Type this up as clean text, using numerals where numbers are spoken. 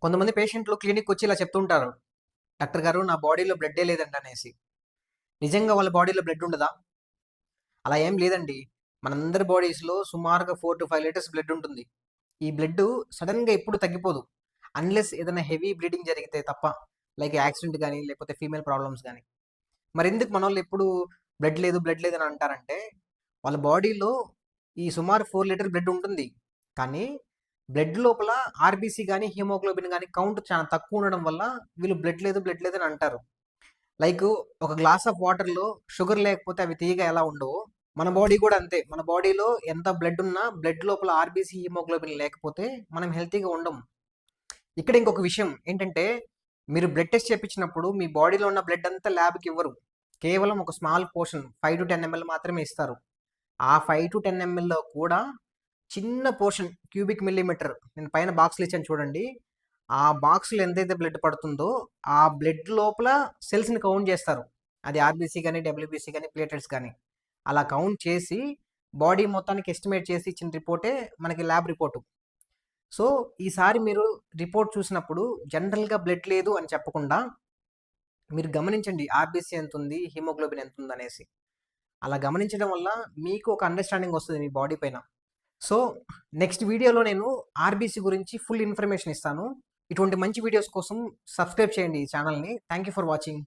కొంతమంది పేషెంట్లు క్లినిక్ వచ్చి ఇలా చెప్తుంటారు, డాక్టర్ గారు నా బాడీలో బ్లడ్డే లేదండి అనేసి. నిజంగా వాళ్ళ బాడీలో బ్లడ్ ఉండదా? అలా ఏం లేదండి. మనందరి బాడీస్లో సుమారుగా 4 to 5 లీటర్స్ బ్లడ్ ఉంటుంది. ఈ బ్లడ్ సడన్గా ఎప్పుడు తగ్గిపోదు, అన్లెస్ ఏదైనా హెవీ బ్లీడింగ్ జరిగితే తప్ప. లైక్ యాక్సిడెంట్ కానీ లేకపోతే ఫీమేల్ ప్రాబ్లమ్స్ కానీ. మరి ఎందుకు మన వాళ్ళు ఎప్పుడు బ్లడ్ లేదు అని అంటారంటే, వాళ్ళ బాడీలో ఈ సుమారు 4 లీటర్ బ్లడ్ ఉంటుంది. కానీ బ్లడ్ లోపల ఆర్బీసీ కానీ హిమోగ్లోబిన్ కానీ కౌంట్ చాలా తక్కువ ఉండడం వల్ల వీళ్ళు బ్లడ్ లేదు అని అంటారు. లైక్ ఒక గ్లాస్ ఆఫ్ వాటర్లో షుగర్ లేకపోతే అవి తీయగా ఎలా ఉండవో, మన బాడీ కూడా అంతే. మన బాడీలో ఎంత బ్లడ్ ఉన్నా బ్లడ్ లోపల ఆర్బీసీ హిమోగ్లోబిన్ లేకపోతే మనం హెల్తీగా ఉండం. ఇక్కడ ఇంకొక విషయం ఏంటంటే, మీరు బ్లడ్ టెస్ట్ చేయించినప్పుడు మీ బాడీలో ఉన్న బ్లడ్ అంతా ల్యాబ్కి ఇవ్వరు. కేవలం ఒక స్మాల్ పోర్షన్ 5 to 10 ml మాత్రమే ఇస్తారు. ఆ 5 to 10 mlలో కూడా చిన్న పోర్షన్ క్యూబిక్ మిల్లీమీటర్, నేను పైన బాక్స్లు ఇచ్చాను చూడండి. ఆ బాక్స్లో ఎంతైతే బ్లడ్ పడుతుందో ఆ బ్లడ్ లోపల సెల్స్ని కౌంట్ చేస్తారు. అది ఆర్బీసీ కానీ డబ్ల్యూబీసీ కానీ ప్లేటెట్స్ కానీ అలా కౌంట్ చేసి బాడీ మొత్తానికి ఎస్టిమేట్ చేసి ఇచ్చిన రిపోర్టే మనకి ల్యాబ్ రిపోర్టు. సో ఈసారి మీరు రిపోర్ట్ చూసినప్పుడు జనరల్గా బ్లడ్ లేదు అని చెప్పకుండా మీరు గమనించండి ఆర్బీసీ ఎంత ఉంది, హిమోగ్లోబిన్ ఎంత ఉంది అనేసి. అలా గమనించడం వల్ల మీకు ఒక అండర్స్టాండింగ్ వస్తుంది మీ బాడీ పైన. సో నెక్స్ట్ వీడియోలో నేను ఆర్బీసీ గురించి ఫుల్ ఇన్ఫర్మేషన్ ఇస్తాను. ఇటువంటి మంచి వీడియోస్ కోసం సబ్స్క్రైబ్ చేయండి ఈ ఛానల్ని. Thank you for watching.